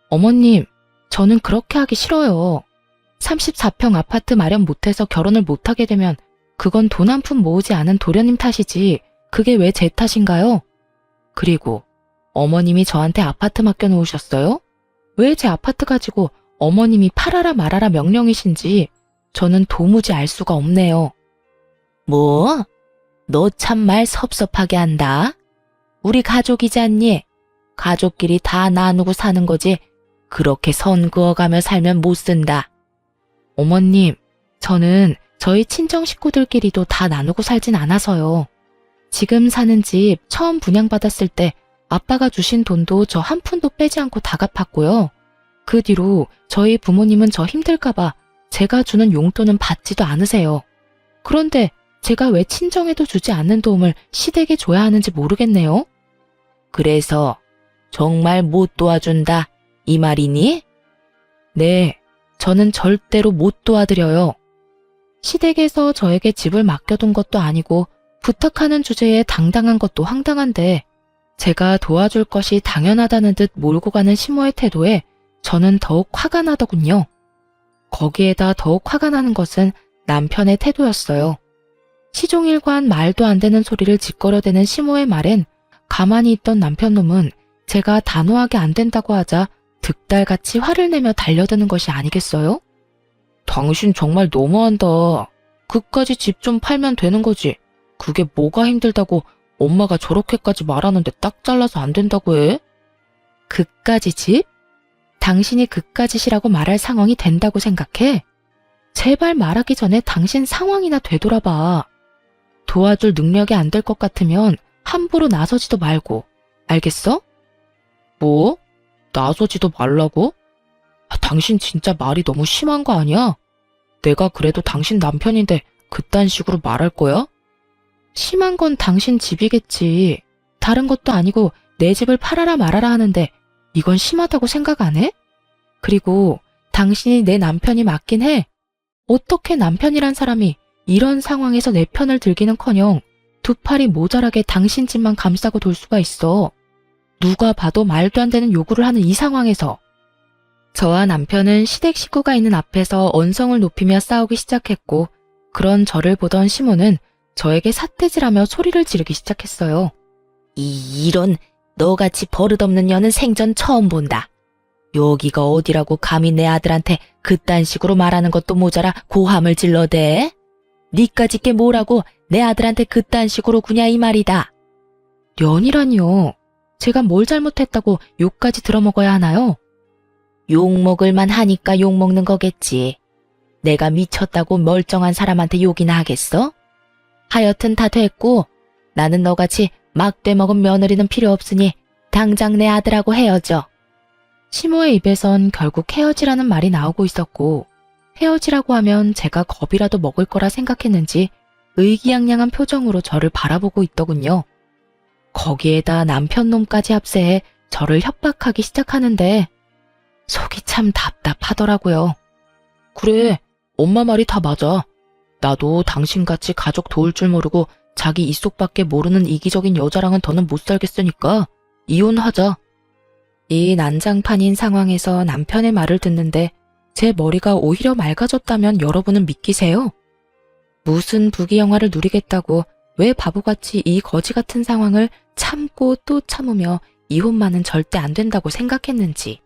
어머님, 저는 그렇게 하기 싫어요. 34평 아파트 마련 못해서 결혼을 못하게 되면 그건 돈 한 푼 모으지 않은 도련님 탓이지 그게 왜 제 탓인가요? 그리고 어머님이 저한테 아파트 맡겨놓으셨어요? 왜 제 아파트 가지고 어머님이 팔아라 말아라 명령이신지 저는 도무지 알 수가 없네요. 뭐? 너 참 말 섭섭하게 한다. 우리 가족이지 않니? 가족끼리 다 나누고 사는 거지. 그렇게 선 그어가며 살면 못 쓴다. 어머님, 저는 저희 친정 식구들끼리도 다 나누고 살진 않아서요. 지금 사는 집 처음 분양받았을 때 아빠가 주신 돈도 저 한 푼도 빼지 않고 다 갚았고요. 그 뒤로 저희 부모님은 저 힘들까봐 제가 주는 용돈은 받지도 않으세요. 그런데 제가 왜 친정에도 주지 않는 도움을 시댁에 줘야 하는지 모르겠네요. 그래서 정말 못 도와준다 이 말이니? 네, 저는 절대로 못 도와드려요. 시댁에서 저에게 집을 맡겨둔 것도 아니고 부탁하는 주제에 당당한 것도 황당한데 제가 도와줄 것이 당연하다는 듯 몰고 가는 시모의 태도에 저는 더욱 화가 나더군요. 거기에다 더욱 화가 나는 것은 남편의 태도였어요. 시종일관 말도 안 되는 소리를 짓거려대는 시모의 말엔 가만히 있던 남편놈은 제가 단호하게 안 된다고 하자 득달같이 화를 내며 달려드는 것이 아니겠어요? 당신 정말 너무한다. 그까지 집 좀 팔면 되는 거지. 그게 뭐가 힘들다고 엄마가 저렇게까지 말하는데 딱 잘라서 안 된다고 해? 그까지 집? 당신이 그까짓이라고 말할 상황이 된다고 생각해? 제발 말하기 전에 당신 상황이나 되돌아봐. 도와줄 능력이 안 될 것 같으면 함부로 나서지도 말고. 알겠어? 뭐? 나서지도 말라고? 당신 진짜 말이 너무 심한 거 아니야? 내가 그래도 당신 남편인데 그딴 식으로 말할 거야? 심한 건 당신 집이겠지. 다른 것도 아니고 내 집을 팔아라 말아라 하는데 이건 심하다고 생각 안 해? 그리고 당신이 내 남편이 맞긴 해. 어떻게 남편이란 사람이 이런 상황에서 내 편을 들기는커녕 두 팔이 모자라게 당신 집만 감싸고 돌 수가 있어. 누가 봐도 말도 안 되는 요구를 하는 이 상황에서. 저와 남편은 시댁 식구가 있는 앞에서 언성을 높이며 싸우기 시작했고, 그런 저를 보던 시모는 저에게 삿대질하며 소리를 지르기 시작했어요. 이런 너같이 버릇없는 년은 생전 처음 본다. 여기가 어디라고 감히 내 아들한테 그딴 식으로 말하는 것도 모자라 고함을 질러대? 니까짓 게 뭐라고 내 아들한테 그딴 식으로 구냐 이 말이다. 년이라니요. 제가 뭘 잘못했다고 욕까지 들어먹어야 하나요? 욕먹을만 하니까 욕먹는 거겠지. 내가 미쳤다고 멀쩡한 사람한테 욕이나 하겠어? 하여튼 다 됐고 나는 너같이 막되먹은 며느리는 필요 없으니 당장 내 아들하고 헤어져. 시모의 입에선 결국 헤어지라는 말이 나오고 있었고, 헤어지라고 하면 제가 겁이라도 먹을 거라 생각했는지 의기양양한 표정으로 저를 바라보고 있더군요. 거기에다 남편 놈까지 합세해 저를 협박하기 시작하는데 속이 참 답답하더라고요. 그래, 엄마 말이 다 맞아. 나도 당신같이 가족 도울 줄 모르고 자기 입속밖에 모르는 이기적인 여자랑은 더는 못 살겠으니까 이혼하자. 이 난장판인 상황에서 남편의 말을 듣는데 제 머리가 오히려 맑아졌다면 여러분은 믿기세요? 무슨 부귀영화를 누리겠다고 왜 바보같이 이 거지 같은 상황을 참고 또 참으며 이혼만은 절대 안 된다고 생각했는지.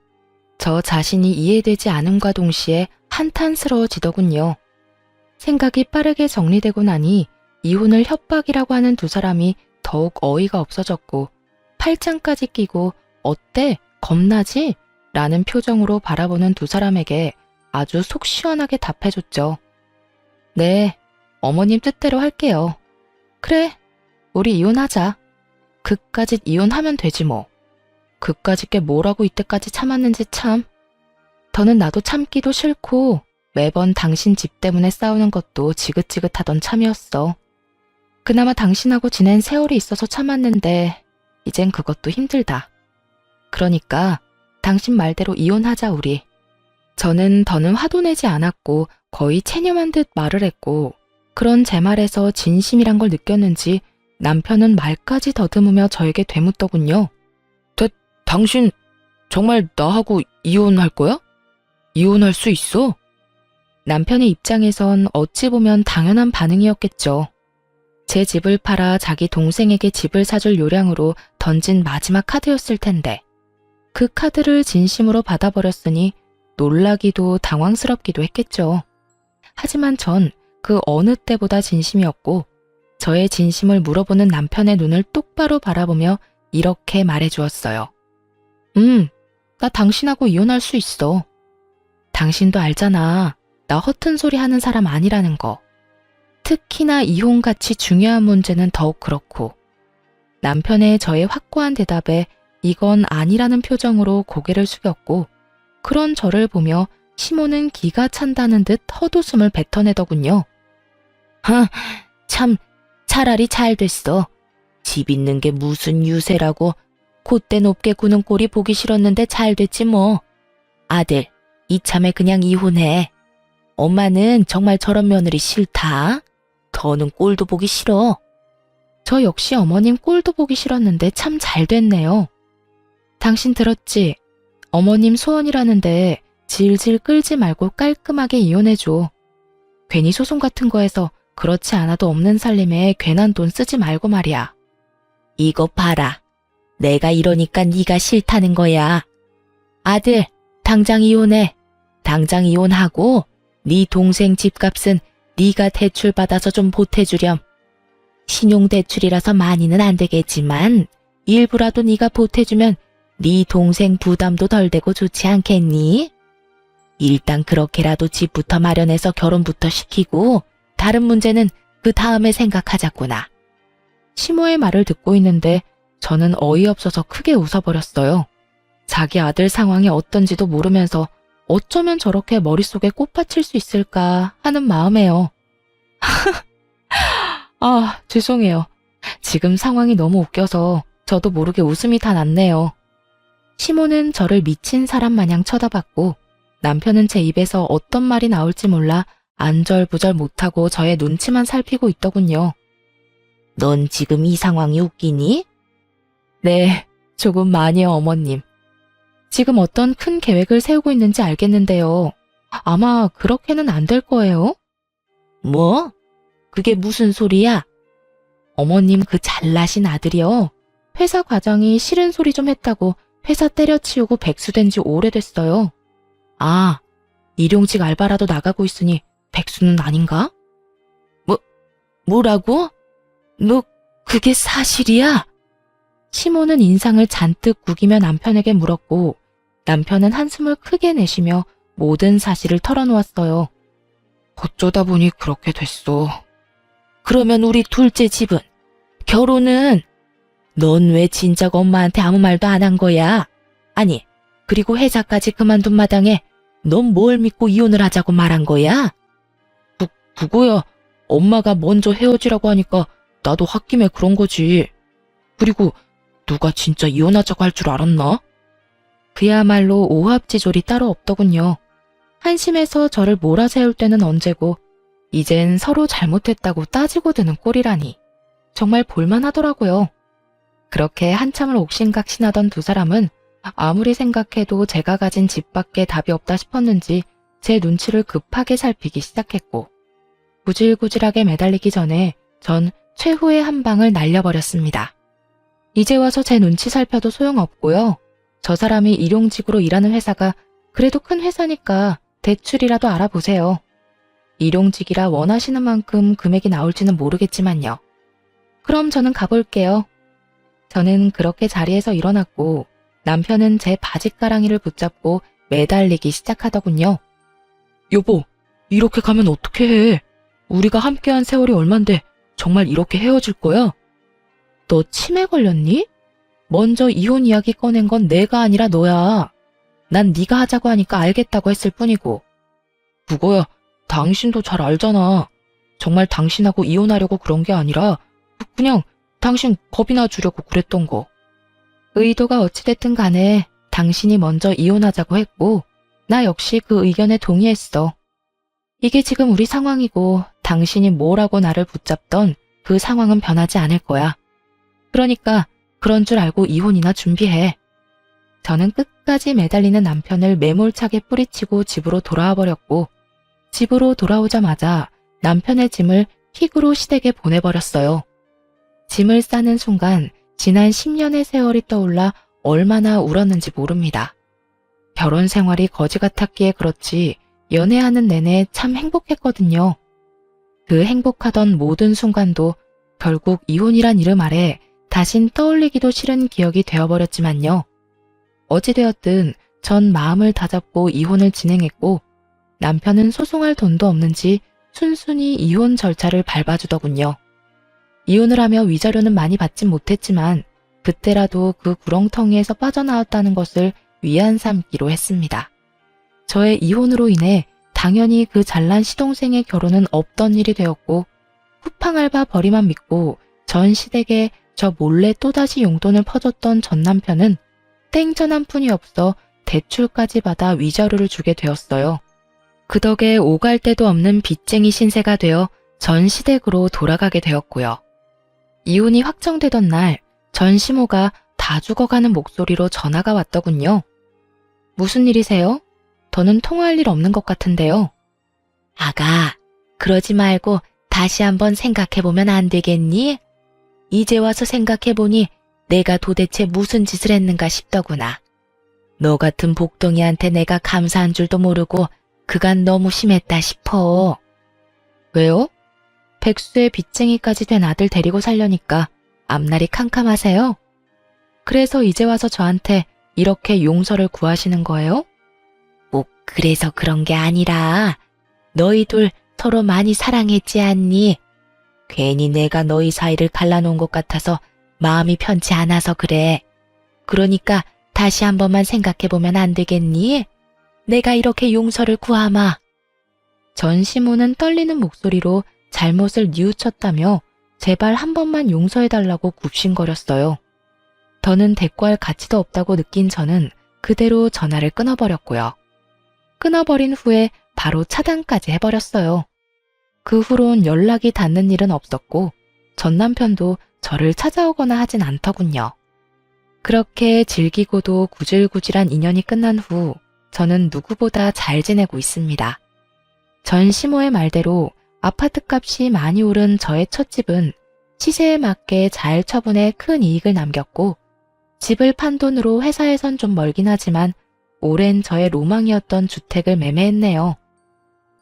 저 자신이 이해되지 않음과 동시에 한탄스러워지더군요. 생각이 빠르게 정리되고 나니 이혼을 협박이라고 하는 두 사람이 더욱 어이가 없어졌고 팔짱까지 끼고 어때? 겁나지? 라는 표정으로 바라보는 두 사람에게 아주 속 시원하게 답해줬죠. 네, 어머님 뜻대로 할게요. 그래, 우리 이혼하자. 그까짓 이혼하면 되지 뭐. 그까짓 게 뭐라고 이때까지 참았는지 참. 더는 나도 참기도 싫고 매번 당신 집 때문에 싸우는 것도 지긋지긋하던 참이었어. 그나마 당신하고 지낸 세월이 있어서 참았는데 이젠 그것도 힘들다. 그러니까 당신 말대로 이혼하자 우리. 저는 더는 화도 내지 않았고 거의 체념한 듯 말을 했고, 그런 제 말에서 진심이란 걸 느꼈는지 남편은 말까지 더듬으며 저에게 되묻더군요. 당신 정말 나하고 이혼할 거야? 이혼할 수 있어? 남편의 입장에선 어찌 보면 당연한 반응이었겠죠. 제 집을 팔아 자기 동생에게 집을 사줄 요량으로 던진 마지막 카드였을 텐데 그 카드를 진심으로 받아버렸으니 놀라기도 당황스럽기도 했겠죠. 하지만 전 그 어느 때보다 진심이었고 저의 진심을 물어보는 남편의 눈을 똑바로 바라보며 이렇게 말해주었어요. 나 당신하고 이혼할 수 있어. 당신도 알잖아. 나 허튼 소리 하는 사람 아니라는 거. 특히나 이혼같이 중요한 문제는 더욱 그렇고. 남편의 저의 확고한 대답에 이건 아니라는 표정으로 고개를 숙였고, 그런 저를 보며 시모는 기가 찬다는 듯 헛웃음을 뱉어내더군요. 참 차라리 잘 됐어. 집 있는 게 무슨 유세라고. 콧대 높게 구는 꼴이 보기 싫었는데 잘 됐지 뭐. 아들, 이참에 그냥 이혼해. 엄마는 정말 저런 며느리 싫다. 더는 꼴도 보기 싫어. 저 역시 어머님 꼴도 보기 싫었는데 참 잘 됐네요. 당신 들었지? 어머님 소원이라는데 질질 끌지 말고 깔끔하게 이혼해줘. 괜히 소송 같은 거에서 그렇지 않아도 없는 살림에 괜한 돈 쓰지 말고 말이야. 이거 봐라. 내가 이러니까 네가 싫다는 거야. 아들, 당장 이혼해. 당장 이혼하고 네 동생 집값은 네가 대출받아서 좀 보태주렴. 신용대출이라서 많이는 안 되겠지만 일부라도 네가 보태주면 네 동생 부담도 덜 되고 좋지 않겠니? 일단 그렇게라도 집부터 마련해서 결혼부터 시키고 다른 문제는 그 다음에 생각하자꾸나. 시모의 말을 듣고 있는데 저는 어이없어서 크게 웃어버렸어요. 자기 아들 상황이 어떤지도 모르면서 어쩌면 저렇게 머릿속에 꽃받칠 수 있을까 하는 마음에요. 죄송해요. 지금 상황이 너무 웃겨서 저도 모르게 웃음이 다 났네요. 시모는 저를 미친 사람 마냥 쳐다봤고 남편은 제 입에서 어떤 말이 나올지 몰라 안절부절 못하고 저의 눈치만 살피고 있더군요. 넌 지금 이 상황이 웃기니? 네, 조금 많이요, 어머님. 지금 어떤 큰 계획을 세우고 있는지 알겠는데요. 아마 그렇게는 안 될 거예요. 뭐? 그게 무슨 소리야? 어머님 그 잘나신 아들이요. 회사 과장이 싫은 소리 좀 했다고 회사 때려치우고 백수된 지 오래됐어요. 아, 일용직 알바라도 나가고 있으니 백수는 아닌가? 뭐라고? 너 그게 사실이야? 시모는 인상을 잔뜩 구기며 남편에게 물었고 남편은 한숨을 크게 내쉬며 모든 사실을 털어놓았어요. 어쩌다 보니 그렇게 됐어. 그러면 우리 둘째 집은? 결혼은? 넌 왜 진작 엄마한테 아무 말도 안 한 거야? 아니, 그리고 회사까지 그만둔 마당에 넌 뭘 믿고 이혼을 하자고 말한 거야? 그거야. 엄마가 먼저 헤어지라고 하니까 나도 홧김에 그런 거지. 그리고 누가 진짜 이혼하자고 할 줄 알았나? 그야말로 오합지졸이 따로 없더군요. 한심해서 저를 몰아세울 때는 언제고 이젠 서로 잘못했다고 따지고 드는 꼴이라니. 정말 볼만하더라고요. 그렇게 한참을 옥신각신하던 두 사람은 아무리 생각해도 제가 가진 집밖에 답이 없다 싶었는지 제 눈치를 급하게 살피기 시작했고 구질구질하게 매달리기 전에 전 최후의 한 방을 날려버렸습니다. 이제 와서 제 눈치 살펴도 소용없고요. 저 사람이 일용직으로 일하는 회사가 그래도 큰 회사니까 대출이라도 알아보세요. 일용직이라 원하시는 만큼 금액이 나올지는 모르겠지만요. 그럼 저는 가볼게요. 저는 그렇게 자리에서 일어났고 남편은 제 바짓가랑이를 붙잡고 매달리기 시작하더군요. 여보, 이렇게 가면 어떻게 해? 우리가 함께한 세월이 얼만데 정말 이렇게 헤어질 거야? 너 치매 걸렸니? 먼저 이혼 이야기 꺼낸 건 내가 아니라 너야. 난 네가 하자고 하니까 알겠다고 했을 뿐이고. 그거야, 당신도 잘 알잖아. 정말 당신하고 이혼하려고 그런 게 아니라 그냥 당신 겁이나 주려고 그랬던 거. 의도가 어찌됐든 간에 당신이 먼저 이혼하자고 했고 나 역시 그 의견에 동의했어. 이게 지금 우리 상황이고 당신이 뭐라고 나를 붙잡던 그 상황은 변하지 않을 거야. 그러니까 그런 줄 알고 이혼이나 준비해. 저는 끝까지 매달리는 남편을 매몰차게 뿌리치고 집으로 돌아와 버렸고 집으로 돌아오자마자 남편의 짐을 픽으로 시댁에 보내버렸어요. 짐을 싸는 순간 지난 10년의 세월이 떠올라 얼마나 울었는지 모릅니다. 결혼 생활이 거지 같았기에 그렇지 연애하는 내내 참 행복했거든요. 그 행복하던 모든 순간도 결국 이혼이란 이름 아래 다신 떠올리기도 싫은 기억이 되어버렸지만요. 어찌되었든 전 마음을 다잡고 이혼을 진행했고 남편은 소송할 돈도 없는지 순순히 이혼 절차를 밟아주더군요. 이혼을 하며 위자료는 많이 받진 못했지만 그때라도 그 구렁텅이에서 빠져나왔다는 것을 위안 삼기로 했습니다. 저의 이혼으로 인해 당연히 그 잘난 시동생의 결혼은 없던 일이 되었고 쿠팡 알바 벌이만 믿고 전 시댁에 저 몰래 또다시 용돈을 퍼줬던 전 남편은 땡전 한 푼이 없어 대출까지 받아 위자료를 주게 되었어요. 그 덕에 오갈 데도 없는 빚쟁이 신세가 되어 전 시댁으로 돌아가게 되었고요. 이혼이 확정되던 날 전 시모가 다 죽어가는 목소리로 전화가 왔더군요. 무슨 일이세요? 더는 통화할 일 없는 것 같은데요. 아가, 그러지 말고 다시 한번 생각해보면 안 되겠니? 이제 와서 생각해보니 내가 도대체 무슨 짓을 했는가 싶더구나. 너 같은 복덩이한테 내가 감사한 줄도 모르고 그간 너무 심했다 싶어. 왜요? 백수의 빚쟁이까지 된 아들 데리고 살려니까 앞날이 캄캄하세요? 그래서 이제 와서 저한테 이렇게 용서를 구하시는 거예요? 뭐 그래서 그런 게 아니라 너희 둘 서로 많이 사랑했지 않니? 괜히 내가 너희 사이를 갈라놓은 것 같아서 마음이 편치 않아서 그래. 그러니까 다시 한 번만 생각해보면 안 되겠니? 내가 이렇게 용서를 구하마. 전 시모는 떨리는 목소리로 잘못을 뉘우쳤다며 제발 한 번만 용서해달라고 굽신거렸어요. 더는 대꾸할 가치도 없다고 느낀 저는 그대로 전화를 끊어버렸고요. 끊어버린 후에 바로 차단까지 해버렸어요. 그 후론 연락이 닿는 일은 없었고 전 남편도 저를 찾아오거나 하진 않더군요. 그렇게 질기고도 구질구질한 인연이 끝난 후 저는 누구보다 잘 지내고 있습니다. 전 시모의 말대로 아파트 값이 많이 오른 저의 첫 집은 시세에 맞게 잘 처분해 큰 이익을 남겼고 집을 판 돈으로 회사에선 좀 멀긴 하지만 오랜 저의 로망이었던 주택을 매매했네요.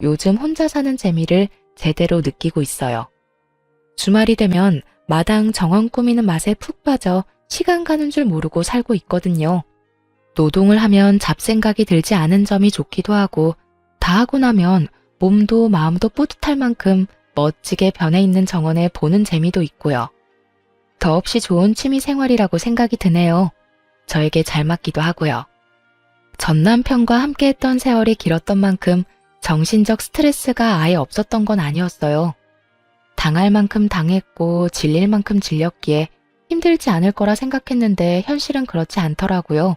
요즘 혼자 사는 재미를 제대로 느끼고 있어요. 주말이 되면 마당 정원 꾸미는 맛에 푹 빠져 시간 가는 줄 모르고 살고 있거든요. 노동을 하면 잡생각이 들지 않은 점이 좋기도 하고 다 하고 나면 몸도 마음도 뿌듯할 만큼 멋지게 변해 있는 정원에 보는 재미도 있고요. 더없이 좋은 취미 생활이라고 생각이 드네요. 저에게 잘 맞기도 하고요. 전 남편과 함께 했던 세월이 길었던 만큼 정신적 스트레스가 아예 없었던 건 아니었어요. 당할 만큼 당했고 질릴 만큼 질렸기에 힘들지 않을 거라 생각했는데 현실은 그렇지 않더라고요.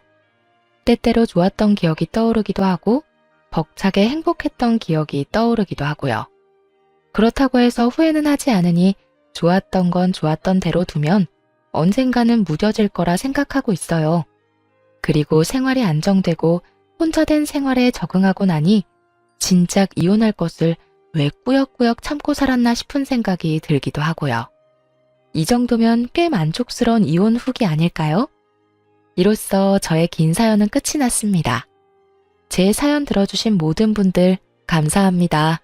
때때로 좋았던 기억이 떠오르기도 하고 벅차게 행복했던 기억이 떠오르기도 하고요. 그렇다고 해서 후회는 하지 않으니 좋았던 건 좋았던 대로 두면 언젠가는 무뎌질 거라 생각하고 있어요. 그리고 생활이 안정되고 혼자 된 생활에 적응하고 나니 진작 이혼할 것을 왜 꾸역꾸역 참고 살았나 싶은 생각이 들기도 하고요. 이 정도면 꽤 만족스러운 이혼 후기 아닐까요? 이로써 저의 긴 사연은 끝이 났습니다. 제 사연 들어주신 모든 분들 감사합니다.